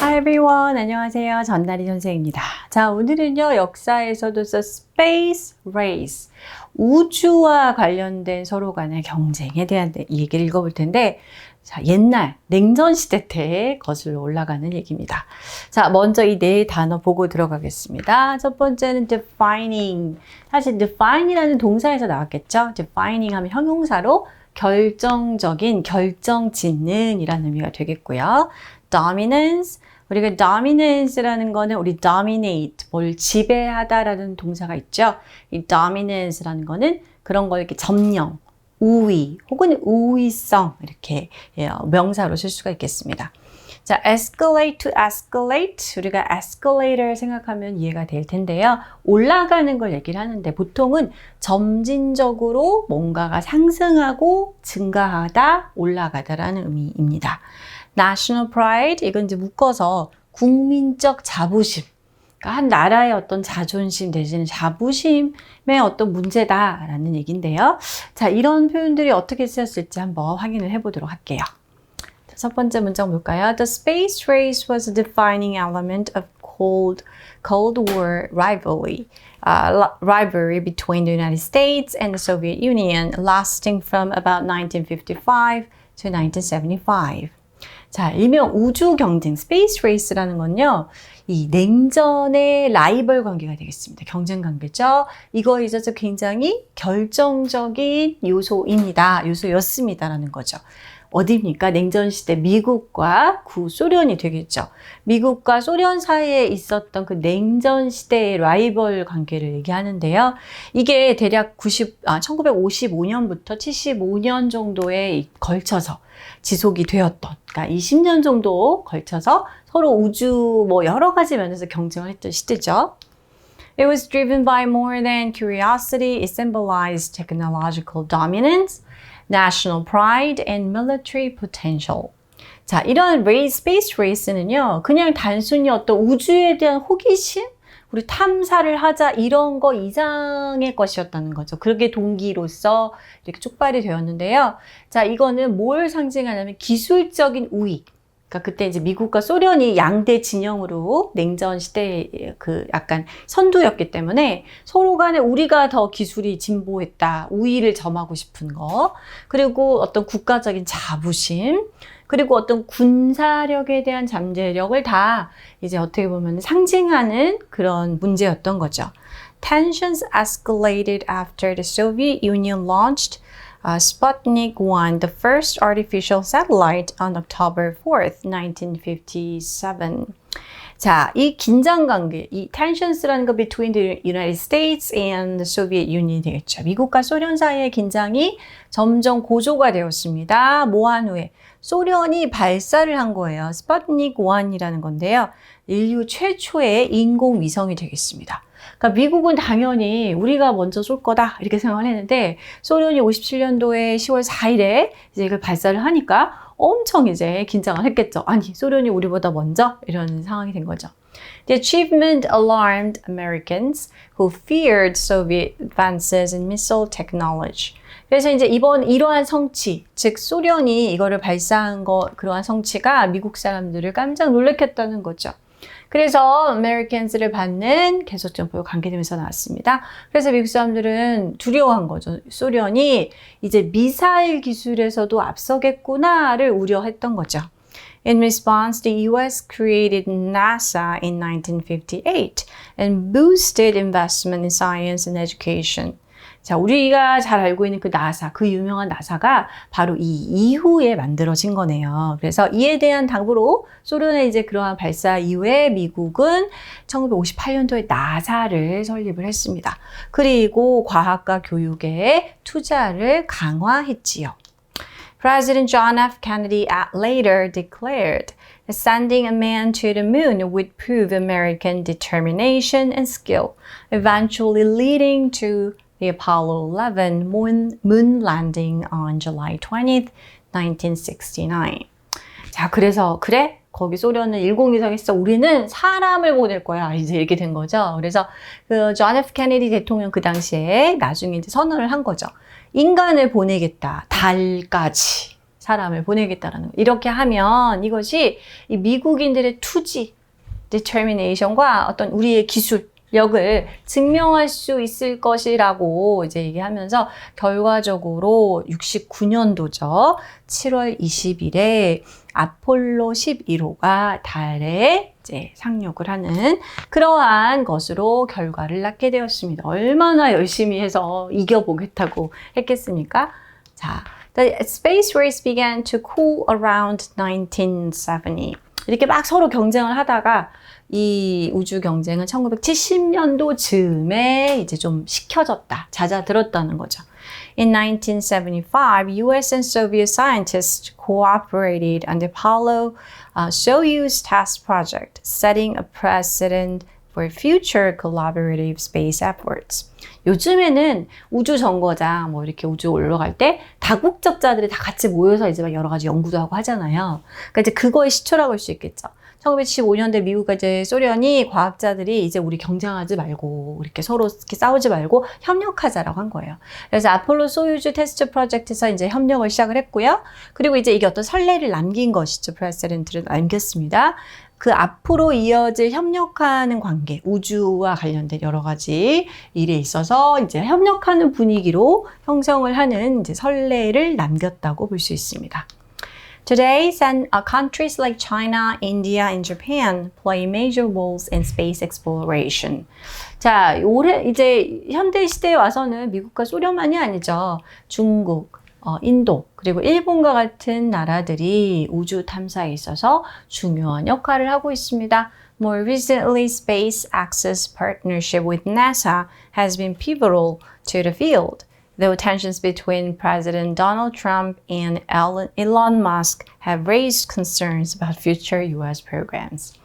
Hi everyone. 안녕하세요. 전나리 선생입니다. 자, 오늘은요, 역사에서도 space race, 우주와 관련된 서로 간의 경쟁에 대한 얘기를 읽어볼 텐데, 자, 옛날 냉전 시대 때에 거슬러 올라가는 얘기입니다. 자, 먼저 이 네 단어 보고 들어가겠습니다. 첫 번째는 defining. 사실 define이라는 동사에서 나왔겠죠? defining 하면 형용사로 결정적인, 결정짓는 이라는 의미가 되겠고요. dominance. 우리가 dominance라는 거는 우리 dominate, 뭘 지배하다라는 동사가 있죠. 이 dominance라는 거는 그런 걸 이렇게 점령, 우위 혹은 우위성 이렇게 명사로 쓸 수가 있겠습니다. 자, escalate to escalate. 우리가 escalator 생각하면 이해가 될 텐데요. 올라가는 걸 얘기를 하는데 보통은 점진적으로 뭔가가 상승하고 증가하다, 올라가다라는 의미입니다. national pride, 이건 이제 묶어서 국민적 자부심. 그러니까 한 나라의 어떤 자존심 내지는 자부심의 어떤 문제다라는 얘기인데요. 자, 이런 표현들이 어떻게 쓰였을지 한번 확인을 해보도록 할게요. 자, 첫 번째 문장 볼까요? The space race was a defining element of Cold War rivalry. Rivalry between the United States and the Soviet Union, lasting from about 1955 to 1975. 자, 일명 우주 경쟁, 스페이스 레이스라는 건요, 이 냉전의 라이벌 관계가 되겠습니다. 경쟁 관계죠. 이거에 있어서 굉장히 결정적인 요소였습니다라는 거죠. 어디입니까? 냉전 시대 미국과 구소련이 되겠죠. 미국과 소련 사이에 있었던 그 냉전 시대의 라이벌 관계를 얘기하는데요. 이게 대략 1955년부터 75년 정도에 걸쳐서 지속이 되었던, 그러니까 20년 정도 걸쳐서 서로 우주 여러 가지 면에서 경쟁을 했던 시대죠. It was driven by more than curiosity. It symbolized technological dominance, national pride, and military potential. 자, 이런 space race는요, 그냥 단순히 어떤 우주에 대한 호기심, 우리 탐사를 하자 이런 거 이상의 것이었다는 거죠. 그게 동기로서 이렇게 촉발이 되었는데요. 자, 이거는 뭘 상징하냐면 기술적인 우위. 그러니까 그때 이제 미국과 소련이 양대 진영으로 냉전 시대의 그 약간 선두였기 때문에 서로 간에 우리가 더 기술이 진보했다, 우위를 점하고 싶은 거, 그리고 어떤 국가적인 자부심, 그리고 어떤 군사력에 대한 잠재력을 다 이제 어떻게 보면 상징하는 그런 문제였던 거죠. Tensions escalated after the Soviet Union launched Sputnik 1, the first artificial satellite on October 4th, 1957. 자, 이 긴장 관계, 이 tensions라는 거 between the United States and the Soviet Union 되겠죠. 미국과 소련 사이의 긴장이 점점 고조가 되었습니다. 뭐한 후에? 소련이 발사를 한 거예요. 스푸트닉 1이라는 건데요. 인류 최초의 인공위성이 되겠습니다. 그러니까 미국은 당연히 우리가 먼저 쏠 거다 이렇게 생각을 했는데 소련이 57년도에 10월 4일에 이제 이걸 발사를 하니까 엄청 이제 긴장을 했겠죠. 아니, 소련이 우리보다 먼저? 이런 상황이 된 거죠. The achievement alarmed Americans who feared Soviet advances in missile technology. 그래서 이제 이러한 성취, 즉 소련이 이거를 발사한 그러한 성취가 미국 사람들을 깜짝 놀랐겠다는 거죠. 그래서 Americans를 받는 계속정보가 관계되면서 나왔습니다. 그래서 미국 사람들은 두려워한 거죠. 소련이 이제 미사일 기술에서도 앞서겠구나를 우려했던 거죠. In response, the U.S. created NASA in 1958 and boosted investment in science and education. 자, 우리가 잘 알고 있는 그 나사, 그 유명한 나사가 바로 이 이후에 만들어진 거네요. 그래서 이에 대한 답으로 소련의 이제 그러한 발사 이후에 미국은 1958년도에 나사를 설립을 했습니다. 그리고 과학과 교육에 투자를 강화했지요. President John F. Kennedy later declared that sending a man to the moon would prove American determination and skill, eventually leading to the Apollo 11 moon landing on July 20th, 1969. 자, 그래서 그래? 거기 소련은 인공위성 했어. 우리는 사람을 보낼 거야. 이제 이렇게 된 거죠. 그래서 그 존 F. 케네디 대통령 그 당시에 나중에 이제 선언을 한 거죠. 인간을 보내겠다. 달까지. 사람을 보내겠다라는 거. 이렇게 하면 이것이 이 미국인들의 투지, determination과 어떤 우리의 기술력을 증명할 수 있을 것이라고 이제 얘기하면서 결과적으로 69년도죠. 7월 20일에 아폴로 11호가 달에 이제 상륙을 하는 그러한 것으로 결과를 낳게 되었습니다. 얼마나 열심히 해서 이겨보겠다고 했겠습니까? 자, the space race began to cool around 1970. 이렇게 막 서로 경쟁을 하다가 이 우주 경쟁은 1970년도 즈음에 이제 좀 식혀졌다, 잦아들었다는 거죠. In 1975, US and Soviet scientists cooperated on the Apollo Soyuz test project, setting a precedent for future collaborative space efforts. 요즘에는 우주 정거장 뭐 이렇게 우주 올라갈 때 다국적자들이 다 같이 모여서 이제 막 여러 가지 연구도 하고 하잖아요. 그러니까 이제 그거의 시초라고 할 수 있겠죠. 1975년대 미국과 이제 소련이 과학자들이 이제 우리 경쟁하지 말고 이렇게 서로 이렇게 싸우지 말고 협력하자라고 한 거예요. 그래서 아폴로 소유주 테스트 프로젝트에서 이제 협력을 시작을 했고요. 그리고 이제 이게 어떤 선례를 남긴 것이죠. 프레시던트를 남겼습니다. 그 앞으로 이어질 협력하는 관계, 우주와 관련된 여러 가지 일에 있어서 이제 협력하는 분위기로 형성을 하는 이제 선례를 남겼다고 볼 수 있습니다. Today, countries like China, India, and Japan play major roles in space exploration. 자, 올해 이제 현대 시대에 와서는 미국과 소련만이 아니죠. 중국, 인도, 그리고 일본과 같은 나라들이 우주 탐사에 있어서 중요한 역할을 하고 있습니다. More recently, space access partnership with NASA has been pivotal to the field. Though tensions between President Donald Trump and Elon Musk have raised concerns about future US programs.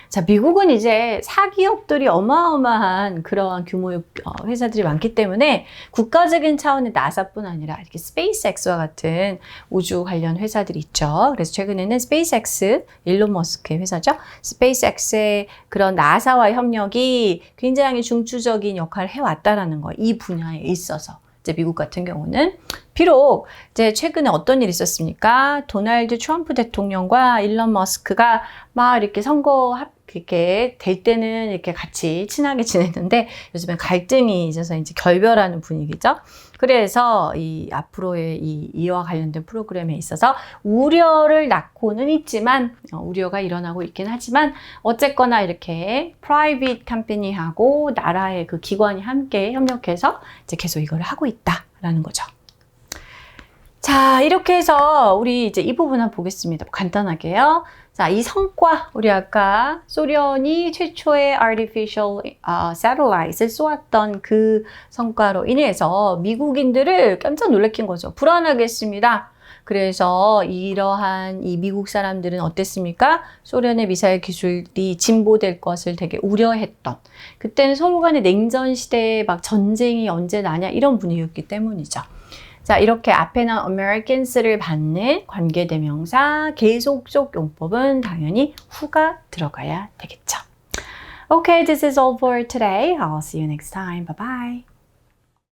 자, 미국은 이제 사기업들이 어마어마한 그러한 규모의 회사들이 많기 때문에 국가적인 차원의 나사뿐 아니라 이렇게 스페이스X와 같은 우주 관련 회사들이 있죠. 그래서 최근에는 스페이스X, 일론 머스크의 회사죠. 스페이스X의 그런 나사와의 협력이 굉장히 중추적인 역할을 해왔다라는 거, 이 분야에 있어서. 이제 미국 같은 경우는 비록 이제 최근에 어떤 일이 있었습니까? 도널드 트럼프 대통령과 일론 머스크가 막 이렇게 선거 이렇게 될 때는 이렇게 같이 친하게 지냈는데 요즘엔 갈등이 있어서 이제 결별하는 분위기죠. 그래서 이 앞으로의 이와 관련된 프로그램에 있어서 우려를 낳고는 있지만 우려가 일어나고 있긴 하지만 어쨌거나 이렇게 프라이빗 컴퍼니하고 나라의 그 기관이 함께 협력해서 이제 계속 이걸 하고 있다라는 거죠. 자, 이렇게 해서 우리 이제 이 부분 한번 보겠습니다. 간단하게요. 자, 이 성과, 우리 아까 소련이 최초의 artificial satellite을 쏘았던 그 성과로 인해서 미국인들을 깜짝 놀래킨 거죠. 불안하게 했습니다. 그래서 이러한 이 미국 사람들은 어땠습니까? 소련의 미사일 기술이 진보될 것을 되게 우려했던, 그때는 서로 간의 냉전 시대에 막 전쟁이 언제 나냐 이런 분위기였기 때문이죠. 자, 이렇게 앞에 나온 Americans를 받는 관계대명사 계속적 용법은 당연히 who가 들어가야 되겠죠. Okay, this is all for today. I'll see you next time. Bye bye.